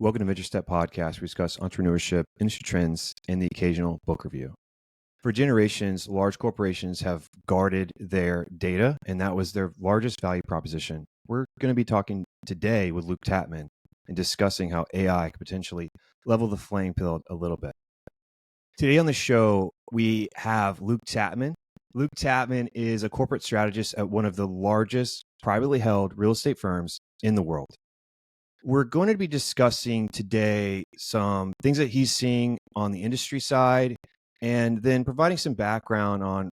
Welcome to Midget Step Podcast. We discuss entrepreneurship, industry trends, and the occasional book review. For generations, large corporations have guarded their data, and that was their largest value proposition. We're going to be talking today with Luke Tatman and discussing how AI could potentially level the playing field a little bit. Today on the show, we have Luke Tatman. Luke Tatman is a corporate strategist at one of the largest privately held real estate firms in the world. We're going to be discussing today some things that he's seeing on the industry side, and then providing some background on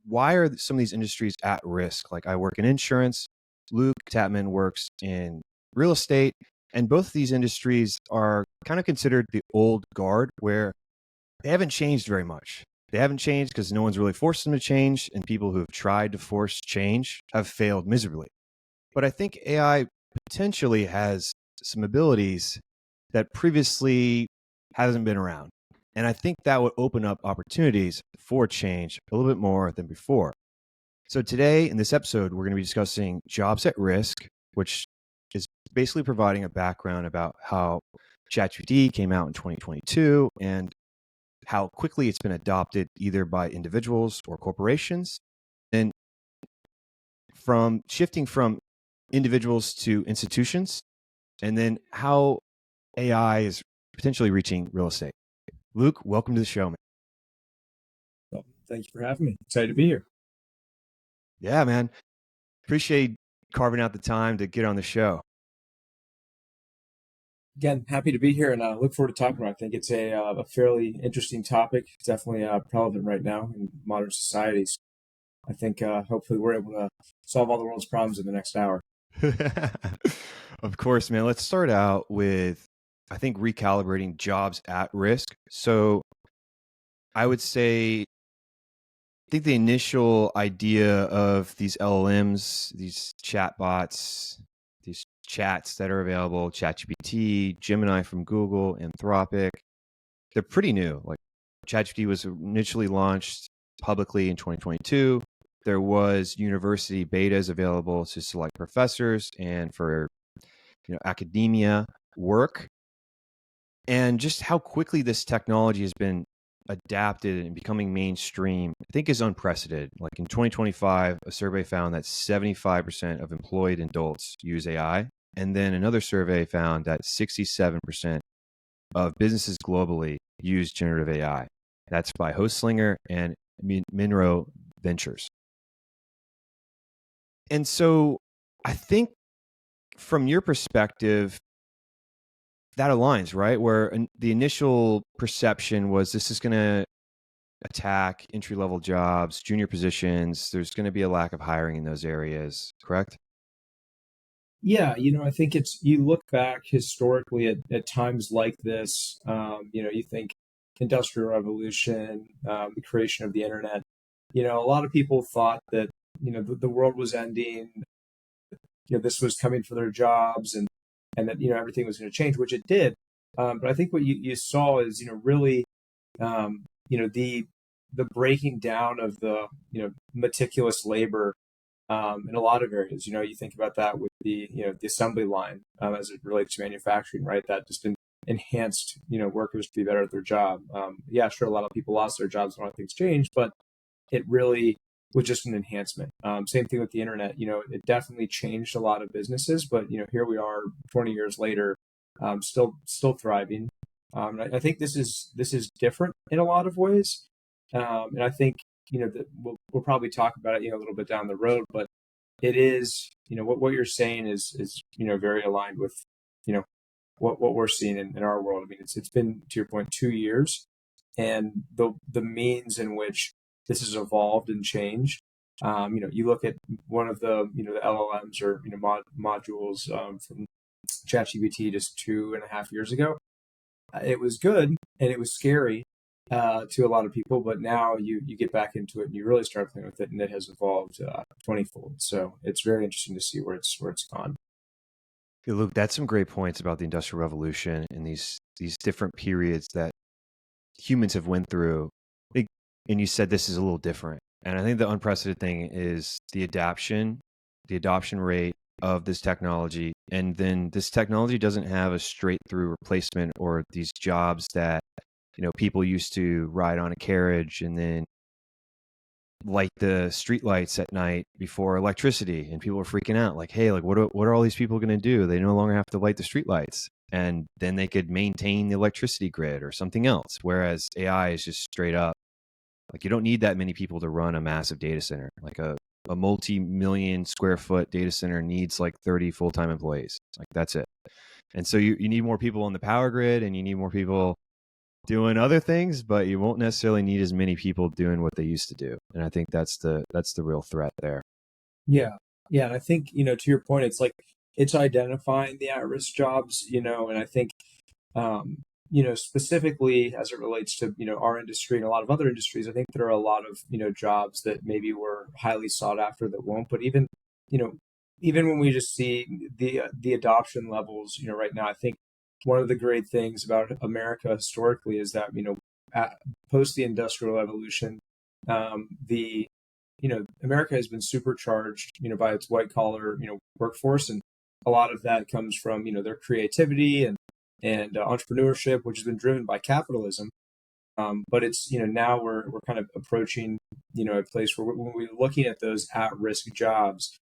why are some of these industries at risk. Like, I work in insurance, Luke Tatman works in real estate, and both of these industries are kind of considered the old guard, where they haven't changed very much. They haven't changed because no one's really forced them to change, and people who have tried to force change have failed miserably. But I think AI potentially has some abilities that previously hasn't been around. And I think that would open up opportunities for change a little bit more than before. So today in this episode, we're going to be discussing jobs at risk, which is basically providing a background about how ChatGPT came out in 2022 and how quickly it's been adopted either by individuals or corporations. And from shifting from individuals to institutions, and then how AI is potentially reaching real estate. Luke, welcome to the show, man. Well, thank you for having me. Excited to be here. Yeah, man. Appreciate carving out the time to get on the show. Again, happy to be here and look forward to talking about it. I think it's a fairly interesting topic. It's definitely relevant right now in modern societies. I think hopefully we're able to solve all the world's problems in the next hour. Of course, man. Let's start out with, I think, recalibrating jobs at risk. So I would say, I think the initial idea of these LLMs, these chatbots, these chats that are available, ChatGPT, Gemini from Google, Anthropic, they're pretty new. Like, ChatGPT was initially launched publicly in 2022. There was university betas available to select professors and for academia work. And just how quickly this technology has been adapted and becoming mainstream, I think, is unprecedented. Like, in 2025, a survey found that 75% of employed adults use AI. And then another survey found that 67% of businesses globally use generative AI. That's by Hostslinger and Minro Ventures. And so I think from your perspective, that aligns, right? Where the initial perception was this is going to attack entry-level jobs, junior positions. There's going to be a lack of hiring in those areas, correct? Yeah, I think you look back historically at times like this, you think Industrial Revolution, the creation of the internet. A lot of people thought that, the world was ending, this was coming for their jobs and that, everything was going to change, which it did. But I think what you saw is, really, the breaking down of the, meticulous labor in a lot of areas. You think about that with the, the assembly line as it relates to manufacturing, right? That just enhanced, workers to be better at their job. Yeah, sure, a lot of people lost their jobs and a lot of things changed, but it really was just an enhancement. Same thing with the internet. It definitely changed a lot of businesses, but here we are 20 years later, still thriving. I think this is different in a lot of ways, and I think that we'll probably talk about it a little bit down the road. But it is what you're saying is very aligned with what we're seeing in our world. I mean, it's been, to your point, 2 years, and the means in which this has evolved and changed. You look at one of the the LLMs or modules from ChatGPT just 2.5 years ago. It was good and it was scary to a lot of people, but now you get back into it and you really start playing with it, and it has evolved 20-fold. So it's very interesting to see where it's gone. Hey, Luke, that's some great points about the Industrial Revolution and these different periods that humans have went through. And you said this is a little different. And I think the unprecedented thing is the adoption rate of this technology And then this technology doesn't have a straight through replacement, or these jobs that, people used to ride on a carriage and then light the streetlights at night before electricity, and people were freaking out like, hey, like what are all these people going to do? They no longer have to light the streetlights, and then they could maintain the electricity grid or something else. Whereas AI is just straight up, like, you don't need that many people to run a massive data center. Like a multi-million square foot data center needs like 30 full-time employees. Like, that's it. And so you need more people on the power grid, and you need more people doing other things, but you won't necessarily need as many people doing what they used to do. And I think that's the real threat there. Yeah. Yeah. And I think, to your point, it's like, it's identifying the at-risk jobs, and I think, specifically as it relates to, our industry and a lot of other industries, I think there are a lot of, jobs that maybe were highly sought after that won't, but you know, even when we just see the adoption levels, right now, I think one of the great things about America historically is that, post the Industrial Revolution, the America has been supercharged, by its white collar, workforce, and a lot of that comes from, their creativity and entrepreneurship, which has been driven by capitalism. But it's, now we're kind of approaching, a place where when we're looking at those at-risk jobs,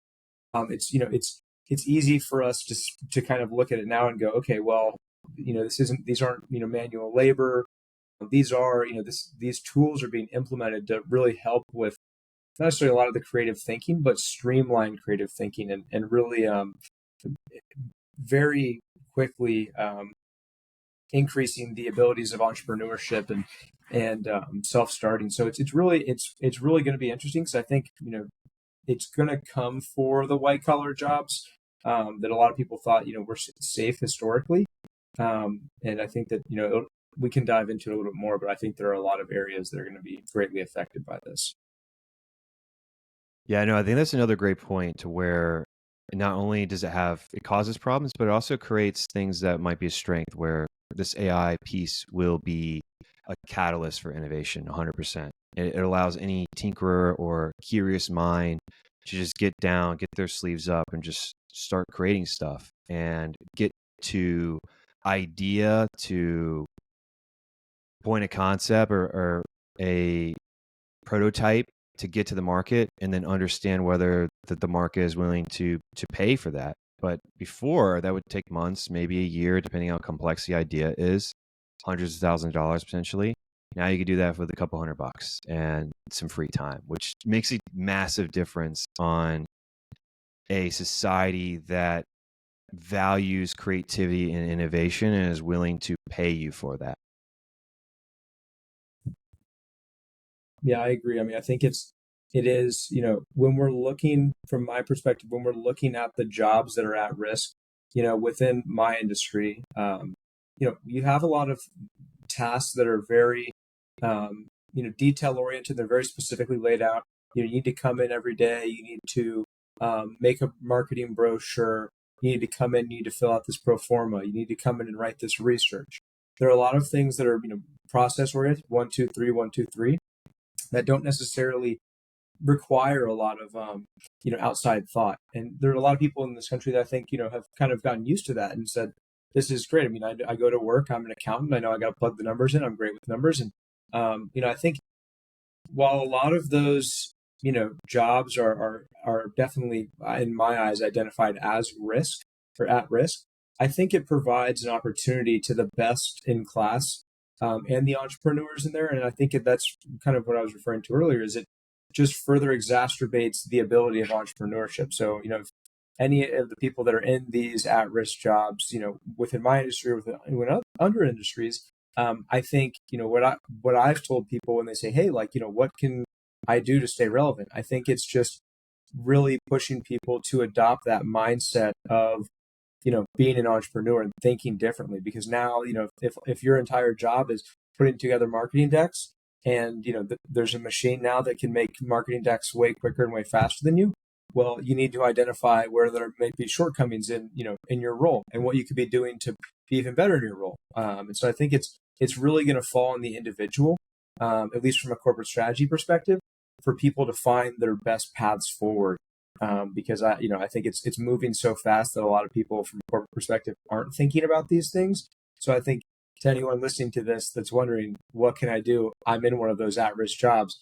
it's easy for us to kind of look at it now and go, okay, well, these aren't, manual labor. These are, these tools are being implemented to really help with not necessarily a lot of the creative thinking, but streamline creative thinking and really very quickly increasing the abilities of entrepreneurship and self-starting. So it's really going to be interesting, because I think it's going to come for the white collar jobs that a lot of people thought were safe historically, and I think that we can dive into it a little bit more, but I think there are a lot of areas that are going to be greatly affected by this. Yeah, no, I think that's another great point, to where not only does it causes problems, but it also creates things that might be a strength, where this AI piece will be a catalyst for innovation 100%. It allows any tinkerer or curious mind to just get their sleeves up and just start creating stuff, and get to idea to point of concept, or a prototype, to get to the market, and then understand whether the market is willing to pay for that. But before, that would take months, maybe a year, depending on how complex the idea is, hundreds of thousands of dollars potentially. Now you can do that with a couple $100 and some free time, which makes a massive difference on a society that values creativity and innovation and is willing to pay you for that. Yeah, I agree. I mean, I think it is, when we're looking, from my perspective, when we're looking at the jobs that are at risk, within my industry, you have a lot of tasks that are very, detail oriented. They're very specifically laid out. You need to come in every day. You need to make a marketing brochure. You need to come in. You need to fill out this pro forma. You need to come in and write this research. There are a lot of things that are, process oriented, 1, 2, 3, 1, 2, 3, that don't necessarily require a lot of outside thought. And there are a lot of people in this country that I think have kind of gotten used to that and said, this is great. I mean, I go to work, I'm an accountant, I know I got to plug the numbers in, I'm great with numbers. And I think while a lot of those jobs are definitely, in my eyes, identified as risk or at risk, I think it provides an opportunity to the best in class and the entrepreneurs in there. And I think that's kind of what I was referring to earlier, is it just further exacerbates the ability of entrepreneurship. So, if any of the people that are in these at-risk jobs, within my industry, within other industries, I think, what I've told people when they say, hey, like, what can I do to stay relevant? I think it's just really pushing people to adopt that mindset of, being an entrepreneur and thinking differently. Because now, if your entire job is putting together marketing decks, and there's a machine now that can make marketing decks way quicker and way faster than you, well, you need to identify where there may be shortcomings in your role, and what you could be doing to be even better in your role. And so I think it's really going to fall on the individual, at least from a corporate strategy perspective, for people to find their best paths forward. because I think it's moving so fast that a lot of people from a corporate perspective aren't thinking about these things. So I think to anyone listening to this that's wondering, what can I do? I'm in one of those at-risk jobs.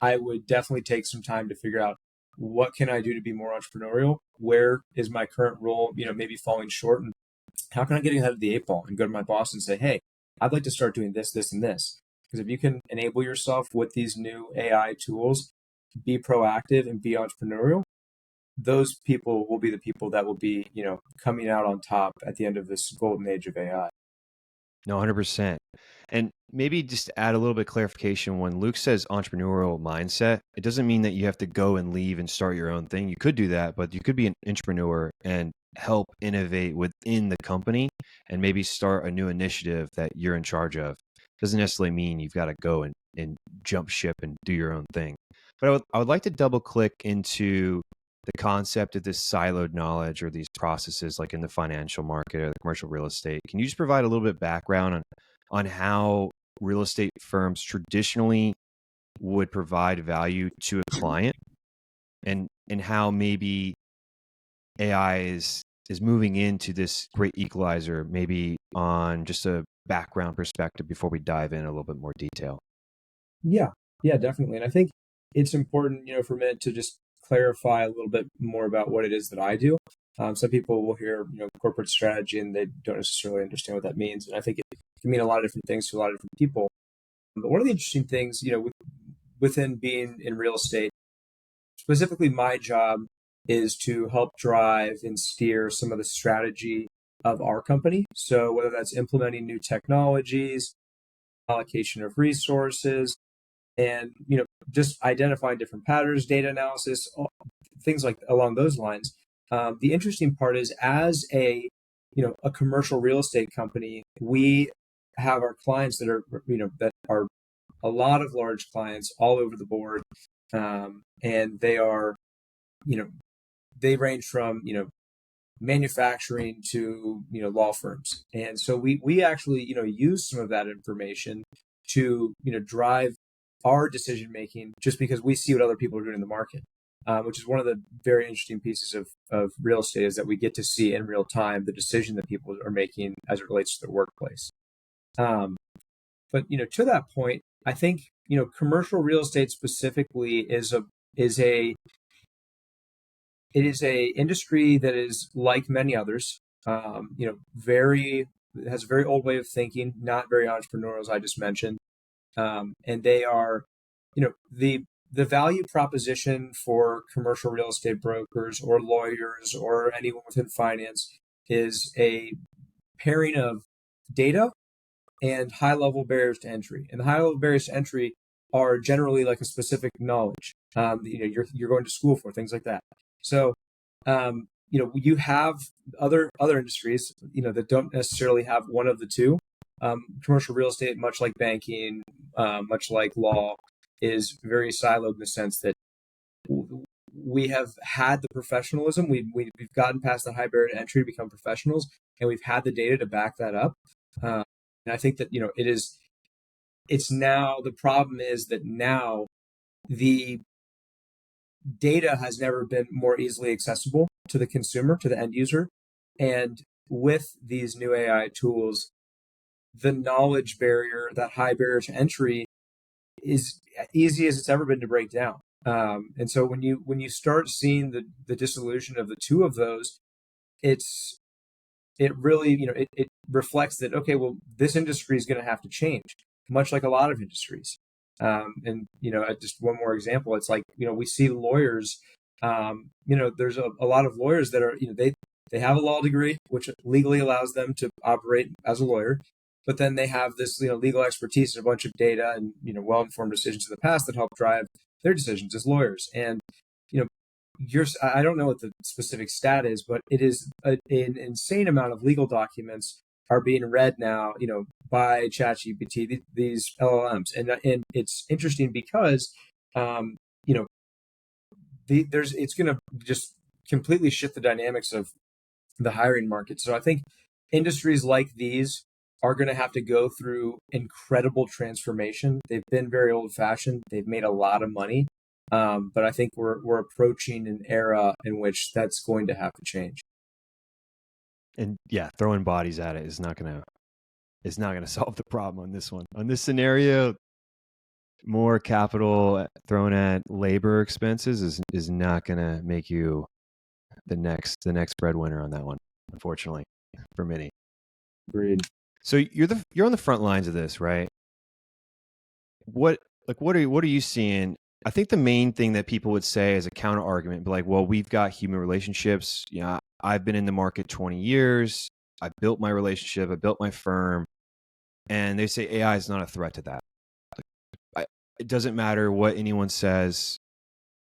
I would definitely take some time to figure out, what can I do to be more entrepreneurial? Where is my current role, maybe falling short? And how can I get ahead of the eight ball and go to my boss and say, hey, I'd like to start doing this, this, and this. Because if you can enable yourself with these new AI tools, be proactive and be entrepreneurial, those people will be the people that will be, coming out on top at the end of this golden age of AI. No, 100%. And maybe just to add a little bit of clarification, when Luke says entrepreneurial mindset, it doesn't mean that you have to go and leave and start your own thing. You could do that, but you could be an entrepreneur and help innovate within the company and maybe start a new initiative that you're in charge of. Doesn't necessarily mean you've got to go and jump ship and do your own thing. But I would like to double click into the concept of this siloed knowledge or these processes like in the financial market or the commercial real estate. Can you just provide a little bit of background on how real estate firms traditionally would provide value to a client and how maybe AI is moving into this great equalizer, maybe on just a background perspective before we dive in a little bit more detail? Yeah, definitely. And I think it's important, for a minute to just clarify a little bit more about what it is that I do. Some people will hear, corporate strategy and they don't necessarily understand what that means. And I think it can mean a lot of different things to a lot of different people. But one of the interesting things, within being in real estate, specifically my job is to help drive and steer some of the strategy of our company. So whether that's implementing new technologies, allocation of resources, and just identifying different patterns, data analysis, things like along those lines. The interesting part is, as a commercial real estate company, we have our clients that are a lot of large clients all over the board, and they are they range from manufacturing to law firms, and so we actually use some of that information to drive our decision making, just because we see what other people are doing in the market, which is one of the very interesting pieces of real estate, is that we get to see in real time the decision that people are making as it relates to their workplace. But to that point, I think commercial real estate specifically is a industry that is like many others. It has a very old way of thinking, not very entrepreneurial, as I just mentioned. And they are, the value proposition for commercial real estate brokers or lawyers or anyone within finance is a pairing of data and high-level barriers to entry. And the high-level barriers to entry are generally like a specific knowledge, you're going to school for, things like that. So, you have other industries, that don't necessarily have one of the two. Commercial real estate, much like banking, much like law, is very siloed in the sense that we have had the professionalism. We've gotten past the high barrier to entry to become professionals, and we've had the data to back that up. And I think that it's now, the problem is that now the data has never been more easily accessible to the consumer, to the end user. And with these new AI tools, the knowledge barrier, that high barrier to entry, is easy as it's ever been to break down. And so when you start seeing the dissolution of the two of those, it really, it reflects that, okay, well, this industry is going to have to change, much like a lot of industries. And just one more example, it's like, we see lawyers, there's a lot of lawyers that are, they have a law degree, which legally allows them to operate as a lawyer, but then they have this, legal expertise and a bunch of data and, well-informed decisions in the past that help drive their decisions as lawyers. And, I don't know what the specific stat is, but it is an insane amount of legal documents are being read now, by ChatGPT, these LLMs. And it's interesting because, it's going to just completely shift the dynamics of the hiring market. So I think industries like these are going to have to go through incredible transformation. They've been very old fashioned. They've made a lot of money. But I think we're approaching an era in which that's going to have to change. And yeah, throwing bodies at it is not gonna solve the problem on this one. On this scenario, more capital thrown at labor expenses is not gonna make you the next breadwinner on that one, unfortunately, for many. Agreed. So you're on the front lines of this, right? What are you seeing? I think the main thing that people would say as a counter argument, be like, well, we've got human relationships. You know, I've been in the market 20 years. I built my relationship. I built my firm. And they say AI is not a threat to that. It doesn't matter what anyone says.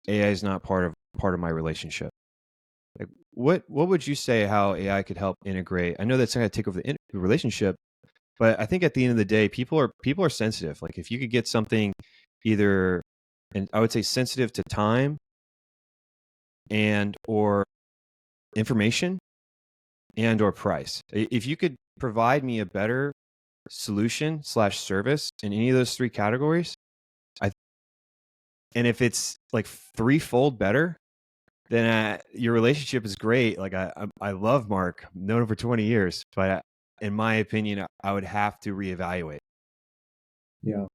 AI is not part of my relationship. Like, what would you say how AI could help integrate? I know that's not going to take over the relationship, but I think at the end of the day, people are sensitive. Like, if you could get something either, and I would say sensitive to time and or information and or price. If you could provide me a better solution / service in any of those three categories, and if it's like threefold better, then your relationship is great. Like I love Mark, I've known him for 20 years, but in my opinion, I would have to reevaluate. Yeah.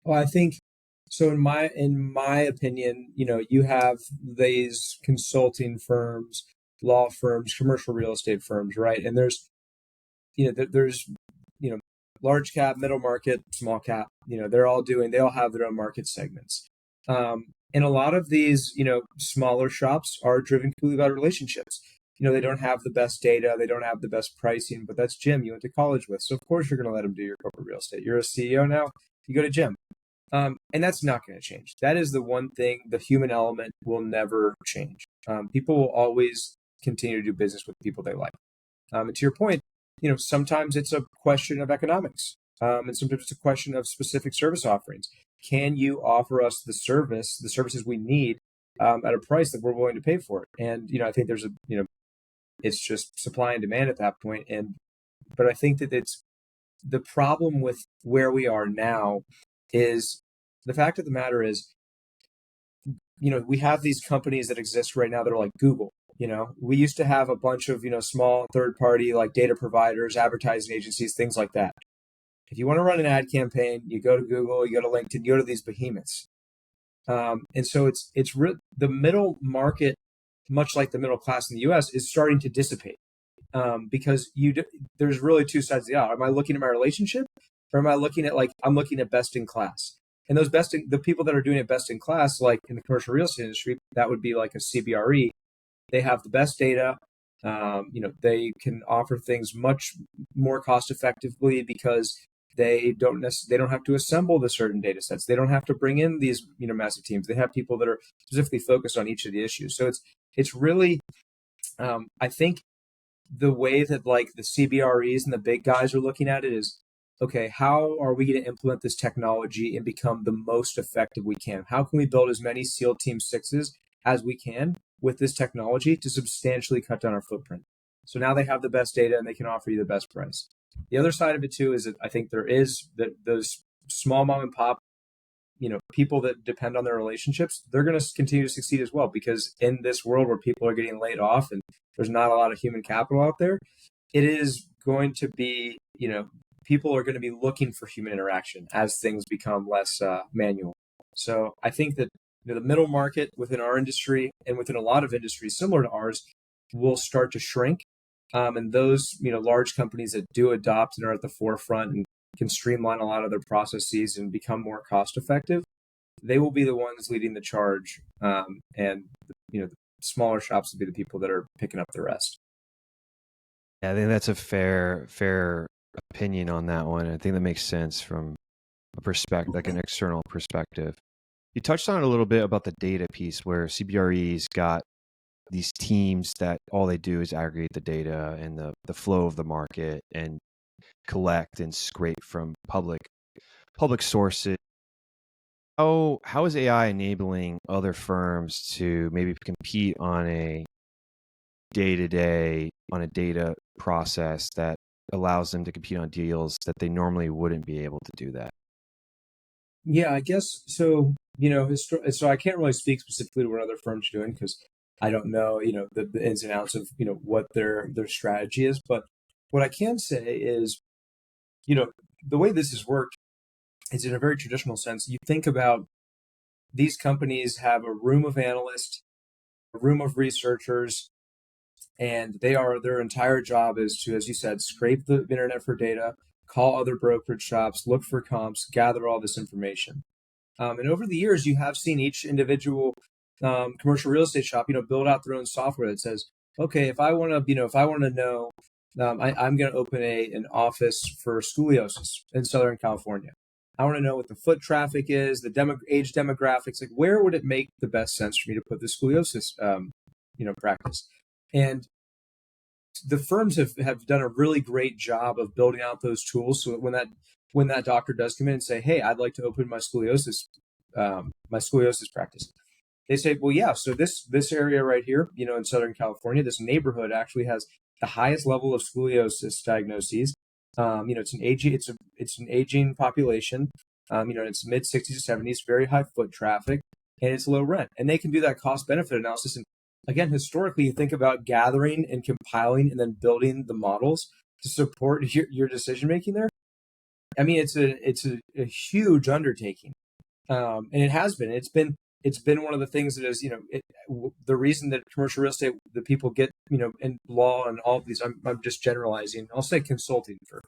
Well, I think so. In my opinion, you have these consulting firms, law firms, commercial real estate firms, right? And there's large cap, middle market, small cap. They all have their own market segments. And a lot of these, smaller shops are driven completely by relationships. They don't have the best data, they don't have the best pricing, but that's Jim you went to college with. So of course you're going to let him do your corporate real estate. You're a CEO now, you go to Jim. And that's not going to change. That is the one thing, the human element will never change. People will always continue to do business with people they like. And to your point, sometimes it's a question of economics. And sometimes it's a question of specific service offerings. Can you offer us the services we need at a price that we're willing to pay for it? And, I think there's it's just supply and demand at that point. But I think that it's the problem with where we are now is the fact of the matter is, we have these companies that exist right now that are like Google. We used to have a bunch of, small third party like data providers, advertising agencies, things like that. If you want to run an ad campaign, you go to Google, you go to LinkedIn, you go to these behemoths. And so the middle market, much like the middle class in the US, is starting to dissipate because there's really two sides of the aisle. Am I looking at my relationship, or am I looking at I'm looking at best in class? And the people that are doing it best in class, like in the commercial real estate industry, that would be like a CBRE. They have the best data. They can offer things much more cost effectively because they don't have to assemble the certain data sets. They don't have to bring in these massive teams. They have people that are specifically focused on each of the issues. So it's really I think the way that like the CBREs and the big guys are looking at it is, okay, how are we going to implement this technology and become the most effective we can? How can we build as many SEAL Team 6s as we can with this technology to substantially cut down our footprint? So now they have the best data and they can offer you the best price. The other side of it too is that I think there is those small mom and pop, people that depend on their relationships, they're going to continue to succeed as well, because in this world where people are getting laid off and there's not a lot of human capital out there, it is going to be, people are going to be looking for human interaction as things become less manual. So I think that the middle market within our industry and within a lot of industries similar to ours will start to shrink. And those, large companies that do adopt and are at the forefront and can streamline a lot of their processes and become more cost effective, they will be the ones leading the charge. And the smaller shops will be the people that are picking up the rest. Yeah, I think that's a fair opinion on that one. I think that makes sense from a perspective, like an external perspective. You touched on it a little bit about the data piece, where CBRE's got these teams that all they do is aggregate the data and the flow of the market and collect and scrape from public sources. How is AI enabling other firms to maybe compete on a day-to-day, on a data process that allows them to compete on deals that they normally wouldn't be able to do that? Yeah, I guess so. so I can't really speak specifically to what other firms are doing because I don't know, the ins and outs of, what their strategy is. But what I can say is, the way this has worked is in a very traditional sense. You think about these companies have a room of analysts, a room of researchers, and their entire job is to, as you said, scrape the internet for data, call other brokerage shops, look for comps, gather all this information. And over the years, you have seen each individual commercial real estate shop, build out their own software that says, okay, if I want to know, I'm going to open an office for scoliosis in Southern California. I want to know what the foot traffic is, the age demographics, like where would it make the best sense for me to put the scoliosis, practice. And the firms have done a really great job of building out those tools. So when that doctor does come in and say, hey, I'd like to open my scoliosis practice, they say, well, yeah, so this area right here, in Southern California, this neighborhood actually has the highest level of scoliosis diagnoses. It's an aging population. It's mid 60s to 70s, very high foot traffic, and it's low rent. And they can do that cost benefit analysis. And again, historically, you think about gathering and compiling and then building the models to support your decision making there. I mean, it's a huge undertaking, and it has been. It's been one of the things that is, the reason that commercial real estate, the people get, in law and all of these, I'm just generalizing. I'll say consulting for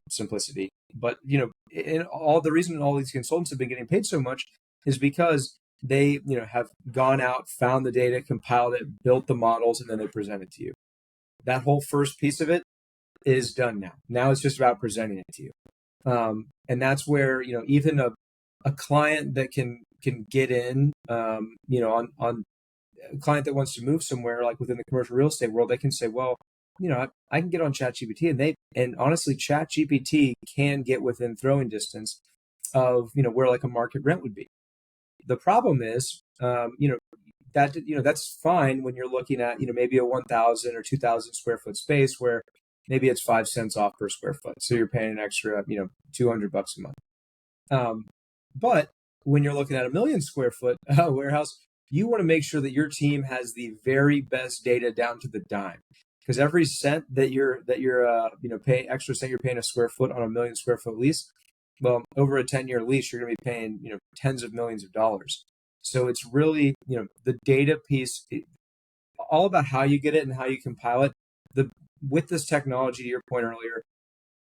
simplicity. But, the reason all these consultants have been getting paid so much is because they, have gone out, found the data, compiled it, built the models, and then they present it to you. That whole first piece of it is done now. Now it's just about presenting it to you. And that's where, even a client that can get in, on a client that wants to move somewhere, like within the commercial real estate world, they can say, well, I can get on ChatGPT, and honestly, ChatGPT can get within throwing distance of, where like a market rent would be. The problem is, that's fine when you're looking at, maybe a 1,000 or 2,000 square foot space where maybe it's 5 cents off per square foot. So you're paying an extra, $200 a month. But when you're looking at a 1,000,000 square foot warehouse, you want to make sure that your team has the very best data down to the dime. Because every cent that you're paying extra cent you're paying a square foot on a 1,000,000 square foot lease, well, over a 10-year lease, you're going to be paying, tens of millions of dollars. So it's really, the data piece, all about how you get it and how you compile it. With this technology, to your point earlier,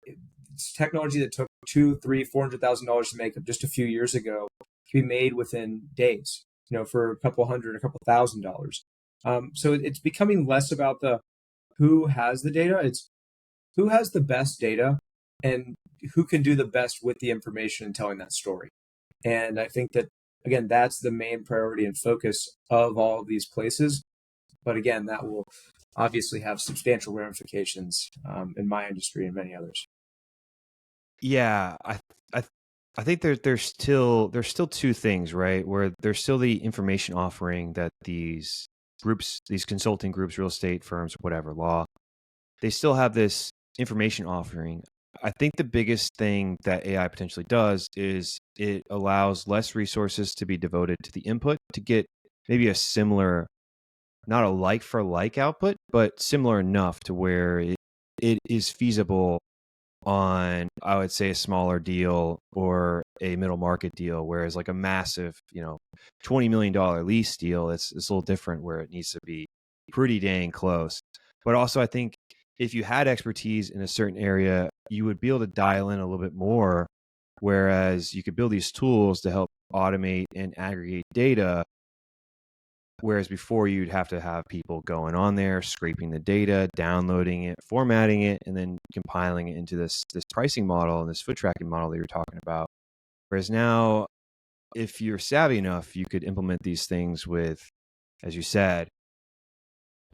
it's technology that took $200,000, $300,000, $400,000 to make up just a few years ago can be made within days, for a couple $100,000. So it's becoming less about the who has the data. It's who has the best data and who can do the best with the information and telling that story. And I think that, again, that's the main priority and focus of all of these places. But again, that will obviously have substantial ramifications in my industry and many others. Yeah, I think there's still two things, right? Where there's still the information offering that these groups, these consulting groups, real estate firms, whatever, law, they still have this information offering. I think the biggest thing that AI potentially does is it allows less resources to be devoted to the input to get maybe a similar, not a like for like output, but similar enough to where it is feasible on, I would say, a smaller deal or a middle market deal, whereas like a massive, $20 million lease deal, it's a little different where it needs to be pretty dang close. But also, I think if you had expertise in a certain area, you would be able to dial in a little bit more, whereas you could build these tools to help automate and aggregate data. Whereas before you'd have to have people going on there, scraping the data, downloading it, formatting it, and then compiling it into this pricing model and this foot tracking model that you're talking about. Whereas now, if you're savvy enough, you could implement these things with, as you said,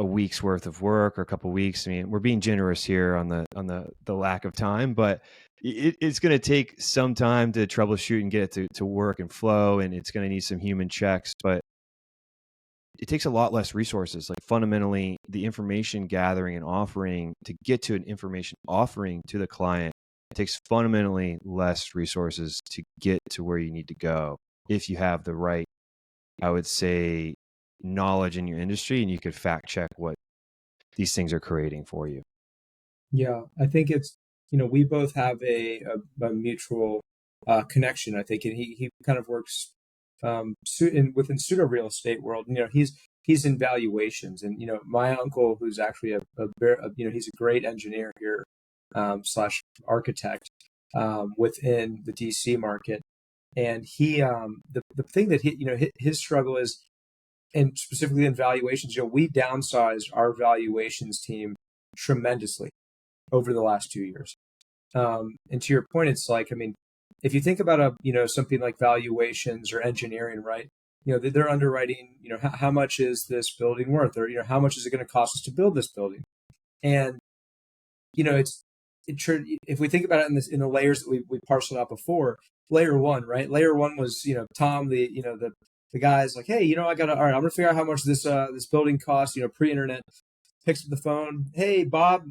a week's worth of work or a couple of weeks. I mean, we're being generous here on the lack of time, but it's going to take some time to troubleshoot and get it to work and flow, and it's going to need some human checks, but it takes a lot less resources. Like fundamentally, the information gathering and offering to get to an information offering to the client, it takes fundamentally less resources to get to where you need to go. if you have the right, I would say, knowledge in your industry, and you could fact check what these things are creating for you. Yeah, I think it's, we both have a mutual connection, I think, and he kind of works within pseudo real estate world. He's in valuations, and my uncle, who's actually he's a great engineer here, slash architect, within the DC market, and the thing that his struggle is, and specifically in valuations, we downsized our valuations team tremendously over the last 2 years. And to your point, it's like, I mean, if you think about something like valuations or engineering, right? They're underwriting, how much is this building worth, or how much is it going to cost us to build this building? And if we think about it in the layers that we parceled out before, layer one, right? Layer one was Tom, the guy's like, hey, all right, I'm gonna figure out how much this building costs, pre-internet. Picks up the phone. Hey, Bob,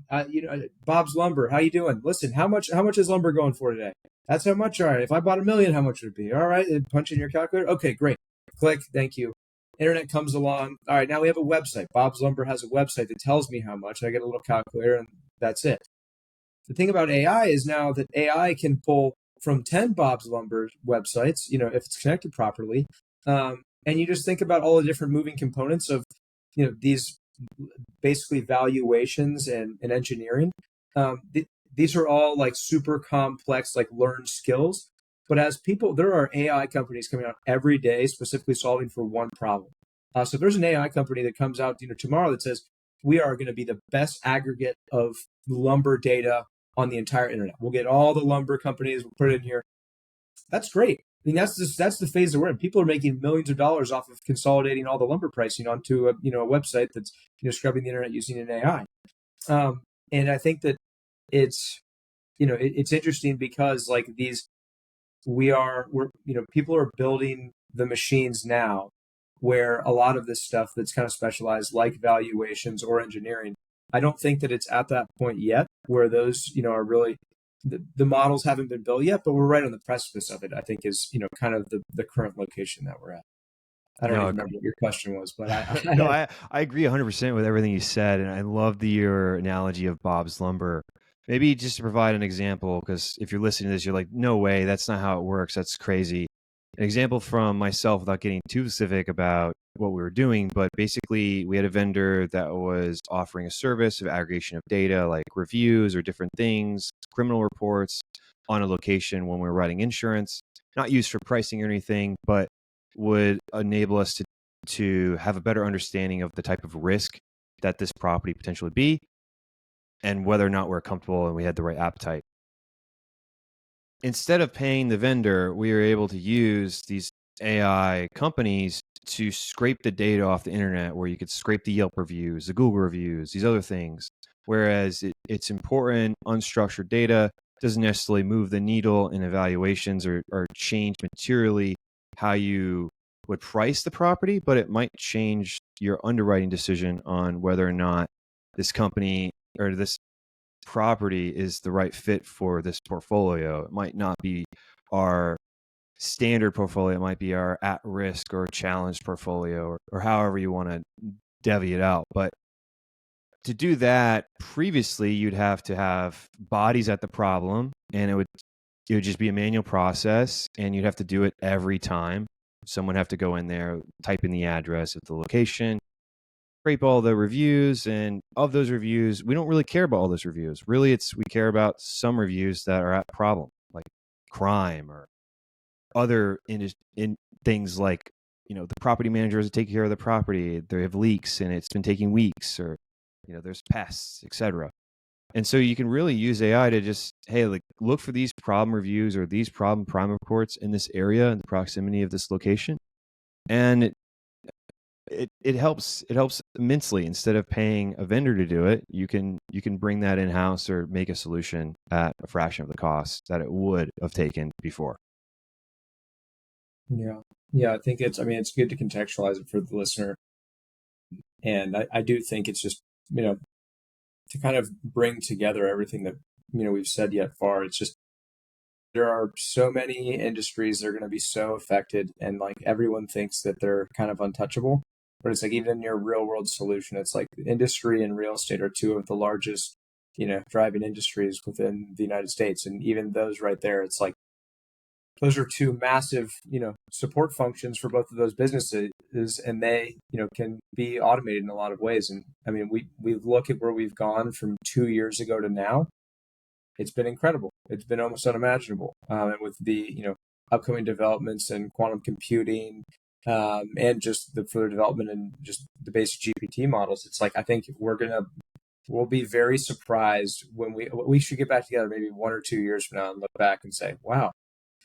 Bob's Lumber. How you doing? Listen, how much is lumber going for today? That's how much. All right. If I bought $1 million, how much would it be? All right. Punch in your calculator. Okay, great. Click. Thank you. Internet comes along. All right. Now we have a website. Bob's Lumber has a website that tells me how much. I get a little calculator, and that's it. The thing about AI is now that AI can pull from 10 Bob's Lumber websites, if it's connected properly. And you just think about all the different moving components of, these basically valuations and engineering. These are all like super complex, like learned skills. But as people, there are AI companies coming out every day specifically solving for one problem. So if there's an AI company that comes out tomorrow that says, we are going to be the best aggregate of lumber data on the entire internet. We'll get all the lumber companies, we'll put it in here. That's great. I mean, that's the phase that we're in. People are making millions of dollars off of consolidating all the lumber pricing onto a website that's scrubbing the internet using an AI. And I think that it's it's interesting because like people are building the machines now where a lot of this stuff that's kind of specialized, like valuations or engineering, I don't think that it's at that point yet where those are really the models haven't been built yet, but we're right on the precipice of it, I think, is, kind of the current location that we're at. I don't No, even remember what your question was, but no, I agree 100% with everything you said. And I love your analogy of Bob's Lumber. Maybe just to provide an example, because if you're listening to this, you're like, no way, that's not how it works. That's crazy. An example from myself, without getting too specific about what we were doing, but basically we had a vendor that was offering a service of aggregation of data, like reviews or different things, criminal reports on a location when we were writing insurance, not used for pricing or anything, but would enable us to have a better understanding of the type of risk that this property potentially be and whether or not we're comfortable and we had the right appetite. Instead of paying the vendor, we were able to use these AI companies to scrape the data off the internet, where you could scrape the Yelp reviews, the Google reviews, these other things. Whereas it's important, unstructured data doesn't necessarily move the needle in evaluations or change materially how you would price the property, but it might change your underwriting decision on whether or not this company or this property is the right fit for this portfolio. It might not be our standard portfolio. It might be our at-risk or challenged portfolio, or however you want to divvy it out. But to do that, previously you'd have to have bodies at the problem, and it would just be a manual process, and you'd have to do it every time. Someone have to go in there, type in the address of the location, scrape all the reviews, and of those reviews, we don't really care about all those reviews. Really, we care about some reviews that are at problem, like crime or other in things like, the property manager has to take care of the property. They have leaks and it's been taking weeks, or, there's pests, etc. And so you can really use AI to just, hey, like, look for these problem reviews or these problem crime reports in this area, in the proximity of this location. And it helps immensely. Instead of paying a vendor to do it, you can bring that in-house or make a solution at a fraction of the cost that it would have taken before. Yeah, I think it's good to contextualize it for the listener. And I do think it's just, to kind of bring together everything that, we've said yet far. It's just, there are so many industries that are going to be so affected, and like everyone thinks that they're kind of untouchable. But it's like even in your real world solution, it's like industry and real estate are two of the largest, driving industries within the United States. And even those right there, it's like those are two massive, support functions for both of those businesses, and they, can be automated in a lot of ways. And I mean, we look at where we've gone from 2 years ago to now. It's been incredible. It's been almost unimaginable. And with the, upcoming developments in quantum computing, and just the further development and just the basic GPT models, it's like I think we'll be very surprised when we should get back together maybe 1 or 2 years from now and look back and say, wow,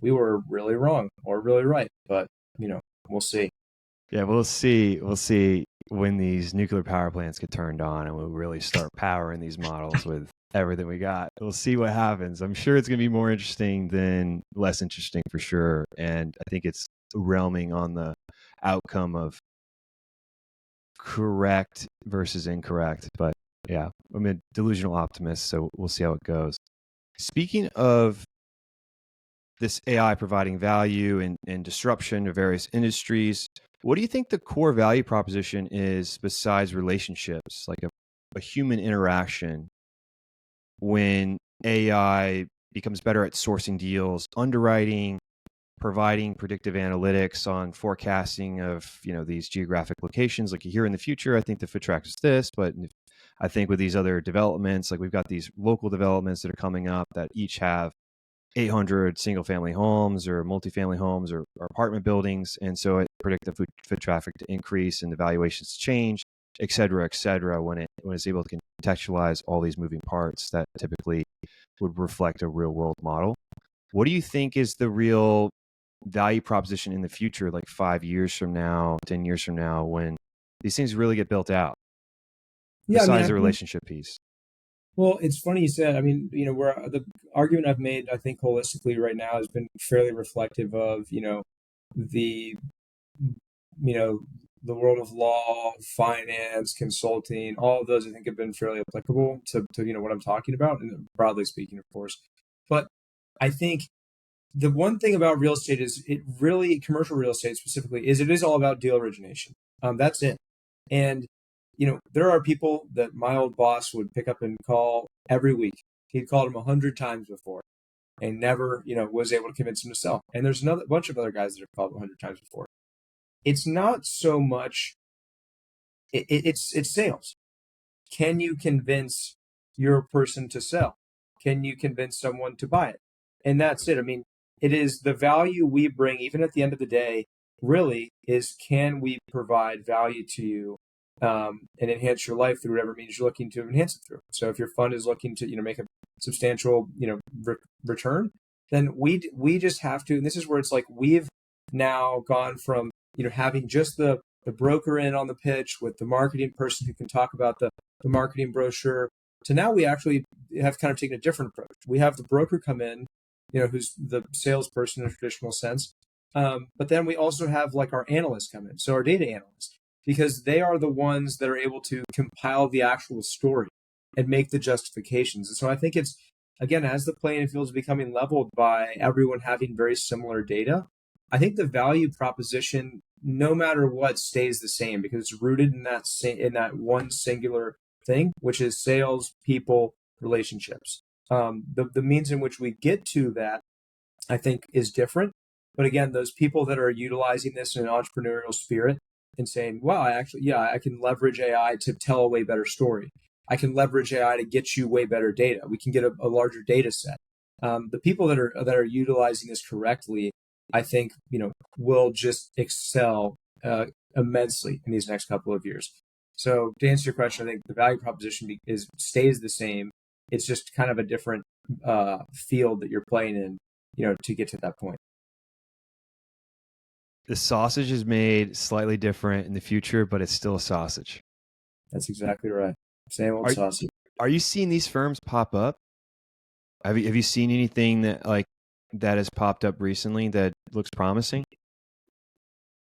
we were really wrong or really right. But, we'll see. Yeah, we'll see. We'll see when these nuclear power plants get turned on and we'll really start powering these models with everything we got. We'll see what happens. I'm sure it's going to be more interesting than less interesting for sure. And I think it's realming on the outcome of correct versus incorrect. But yeah, I'm a delusional optimist, so we'll see how it goes. Speaking of this AI providing value and disruption to various industries, what do you think the core value proposition is besides relationships, like a human interaction, when AI becomes better at sourcing deals, underwriting, providing predictive analytics on forecasting of these geographic locations? Like here in the future, I think the foot traffic is this, but I think with these other developments, like we've got these local developments that are coming up that each have 800 single family homes or multifamily homes or apartment buildings. And so it predict the foot traffic to increase and the valuations to change, et cetera, when it's able to contextualize all these moving parts that typically would reflect a real world model. What do you think is the real value proposition in the future, like 5 years from now, 10 years from now, when these things really get built out? Yeah, besides the relationship piece. Well, it's funny you said. I mean, where the argument I've made, I think holistically right now has been fairly reflective of, the, the world of law, finance, consulting, all of those I think have been fairly applicable to what I'm talking about, and broadly speaking, of course. But I think the one thing about real estate is commercial real estate specifically, is it is all about deal origination. That's it. And there are people that my old boss would pick up and call every week. He'd called him 100 times before and never, was able to convince him to sell. And there's another bunch of other guys that have called 100 times before. It's not so much, it's sales. Can you convince your person to sell? Can you convince someone to buy it? And that's it. I mean, it is the value we bring, even at the end of the day, really is, can we provide value to you and enhance your life through whatever means you're looking to enhance it through. So if your fund is looking to, make a substantial, return, then we just have to, and this is where it's like, we've now gone from, having just the broker in on the pitch with the marketing person who can talk about the marketing brochure, to now we actually have kind of taken a different approach. We have the broker come in, who's the salesperson in a traditional sense. But then we also have like our analysts come in. So our data analysts, because they are the ones that are able to compile the actual story and make the justifications. And so I think it's, again, as the playing field is becoming leveled by everyone having very similar data, I think the value proposition, no matter what, stays the same, because it's rooted in that one singular thing, which is sales, people, relationships. The means in which we get to that, I think, is different. But again, those people that are utilizing this in an entrepreneurial spirit and saying, wow, I can leverage AI to tell a way better story. I can leverage AI to get you way better data. We can get a larger data set. The people that are utilizing this correctly, I think, will just excel immensely in these next couple of years. So to answer your question, I think the value proposition stays the same. It's just kind of a different field that you're playing in, to get to that point. The sausage is made slightly different in the future, but it's still a sausage. That's exactly right. Same old sausage. Are you seeing these firms pop up? Have you seen anything that has popped up recently that looks promising?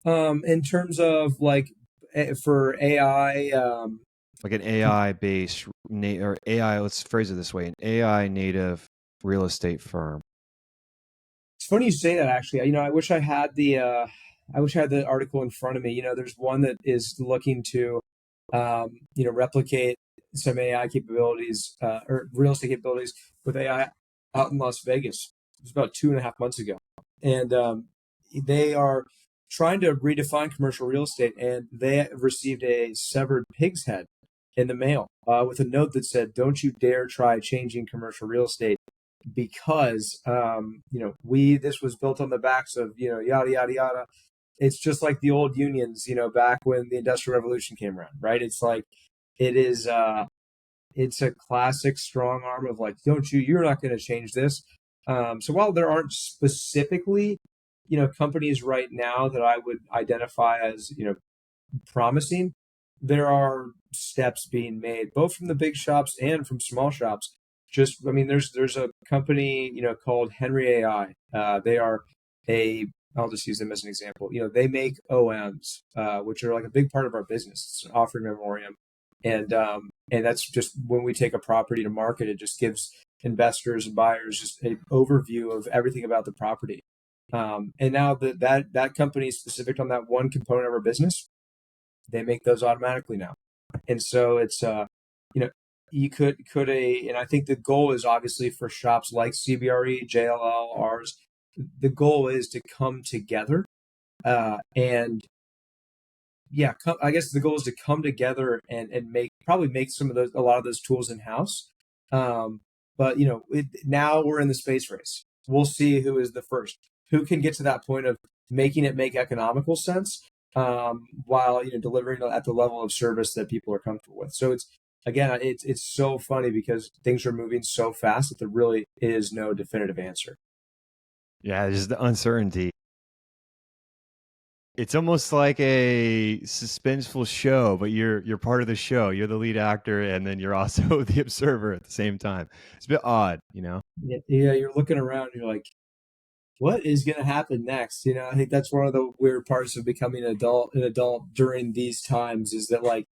In terms of for AI, like an AI based or AI, let's phrase it this way, an AI native real estate firm. It's funny you say that, actually. I wish I had the article in front of me. There's one that is looking to, replicate some AI capabilities, or real estate capabilities with AI out in Las Vegas. It was about 2.5 months ago. And they are trying to redefine commercial real estate, and they received a severed pig's head in the mail with a note that said, "Don't you dare try changing commercial real estate because we this was built on the backs of yada yada yada." It's just like the old unions, back when the Industrial Revolution came around, right? It's like it is. It's a classic strong arm of like, you're not going to change this. So while there aren't specifically, companies right now that I would identify as, promising, there are steps being made, both from the big shops and from small shops. There's a company, called Henry AI. They are I'll just use them as an example. They make OMs, which are like a big part of our business. It's an offering memoriam. And that's just when we take a property to market, it just gives investors and buyers just an overview of everything about the property. And now that company is specific on that one component of our business, they make those automatically now. And so it's, you and I think the goal is obviously for shops like CBRE, JLL, ours, the goal is to come together. And yeah, I guess the goal is to come together and probably make a lot of those tools in house. But now we're in the space race. We'll see who is the first, who can get to that point of making it make economical sense, while delivering at the level of service that people are comfortable with. So it's so funny because things are moving so fast that there really is no definitive answer. Yeah, just the uncertainty. It's almost like a suspenseful show, but you're part of the show. You're the lead actor, and then you're also the observer at the same time. It's a bit odd, Yeah, you're looking around, and you're like, what is going to happen next? I think that's one of the weird parts of becoming an adult during these times is that, like,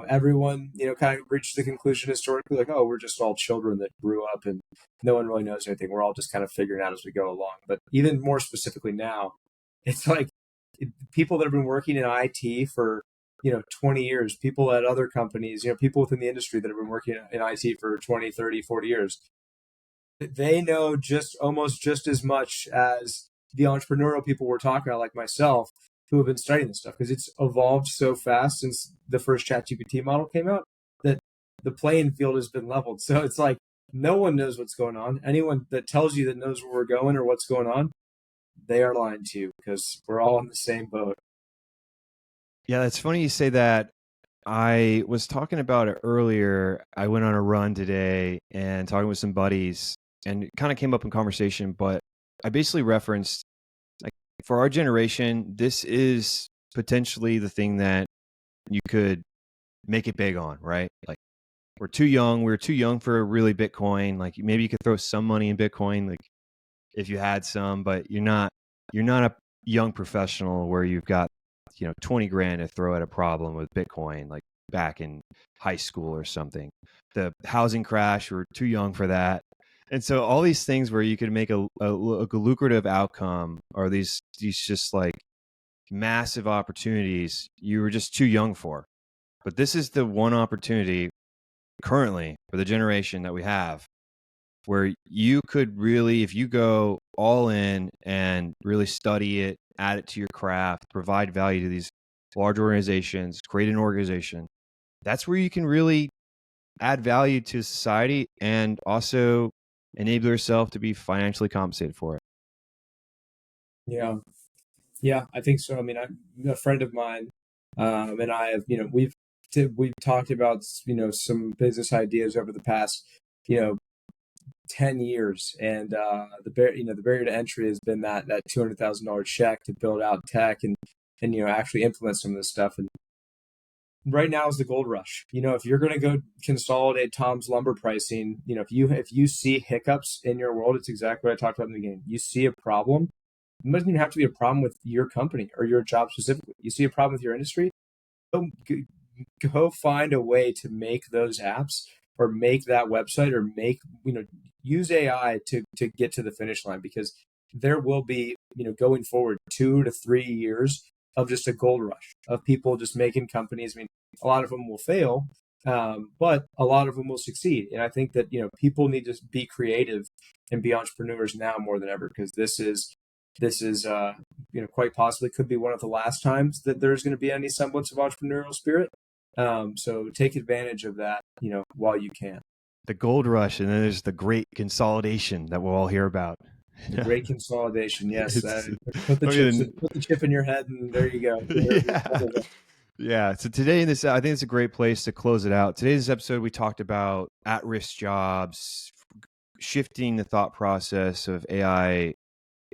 everyone, kind of reached the conclusion historically, like, oh, we're just all children that grew up and no one really knows anything. We're all just kind of figuring out as we go along. But even more specifically now, it's like people that have been working in IT for, 20 years, people at other companies, people within the industry that have been working in IT for 20, 30, 40 years, they know almost just as much as the entrepreneurial people we're talking about, like myself, who have been studying this stuff, because it's evolved so fast since the first ChatGPT model came out that the playing field has been leveled. So it's like no one knows what's going on. Anyone that tells you that knows where we're going or what's going on, they are lying to you, because we're all in the same boat. Yeah, it's funny you say that. I was talking about it earlier. I went on a run today and talking with some buddies, and it kind of came up in conversation, but I basically referenced, like, for our generation, this is potentially the thing that you could make it big on, right? Like, we're too young. We're too young for really Bitcoin. Like, maybe you could throw some money in Bitcoin, like if you had some, but you're not a young professional where you've got 20 grand to throw at a problem with Bitcoin, like back in high school or something. The housing crash, we're too young for that. And so all these things where you could make a lucrative outcome, or these just like massive opportunities, you were just too young for. But this is the one opportunity currently for the generation that we have, where you could really, if you go all in and really study it, add it to your craft, provide value to these large organizations, create an organization, that's where you can really add value to society and also enable yourself to be financially compensated for it. Yeah, I think so. I mean, a friend of mine, and I have, we've talked about, some business ideas over the past, 10 years. And the barrier to entry has been that $200,000 check to build out tech and actually implement some of this stuff. And right now is the gold rush. If you're going to go consolidate Tom's lumber pricing, if you see hiccups in your world, it's exactly what I talked about in the beginning. You see a problem. It doesn't even have to be a problem with your company or your job specifically. You see a problem with your industry, go find a way to make those apps or make that website or use AI to get to the finish line, because there will be, going forward 2 to 3 years of just a gold rush of people just making companies. I mean, a lot of them will fail, but a lot of them will succeed. And I think that, people need to be creative and be entrepreneurs now more than ever, because this is quite possibly could be one of the last times that there's going to be any semblance of entrepreneurial spirit. So take advantage of that, while you can. The gold rush, and then there's the great consolidation that we'll all hear about. The great consolidation, yes. Put the chip in your head, and there you go. Yeah. So today, I think it's a great place to close it out. Today's episode, we talked about at-risk jobs, shifting the thought process of AI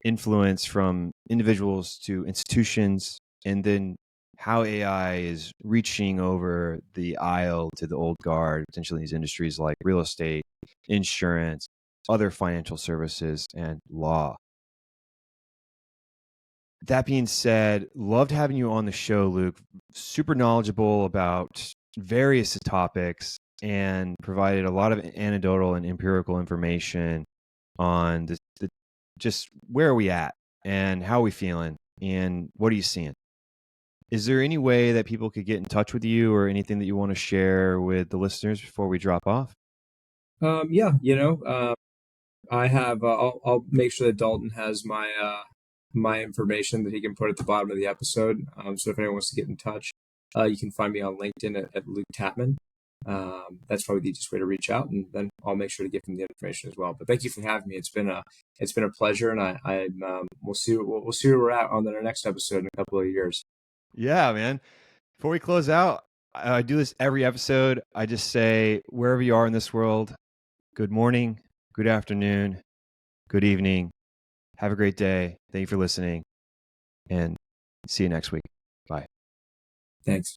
influence from individuals to institutions, and then how AI is reaching over the aisle to the old guard, potentially in these industries like real estate, insurance, other financial services, and law. That being said, loved having you on the show, Luke. Super knowledgeable about various topics and provided a lot of anecdotal and empirical information on the just where are we at and how are we feeling and what are you seeing? Is there any way that people could get in touch with you or anything that you want to share with the listeners before we drop off? Yeah, I have. I'll make sure that Dalton has my information that he can put at the bottom of the episode. So if anyone wants to get in touch, you can find me on LinkedIn at Luke Tatman. That's probably the easiest way to reach out, and then I'll make sure to give him the information as well. But thank you for having me. It's been a pleasure, and we'll see where we're at on our next episode in a couple of years. Yeah, man. Before we close out, I do this every episode. I just say, wherever you are in this world, good morning, good afternoon, good evening. Have a great day. Thank you for listening, and see you next week. Bye. Thanks.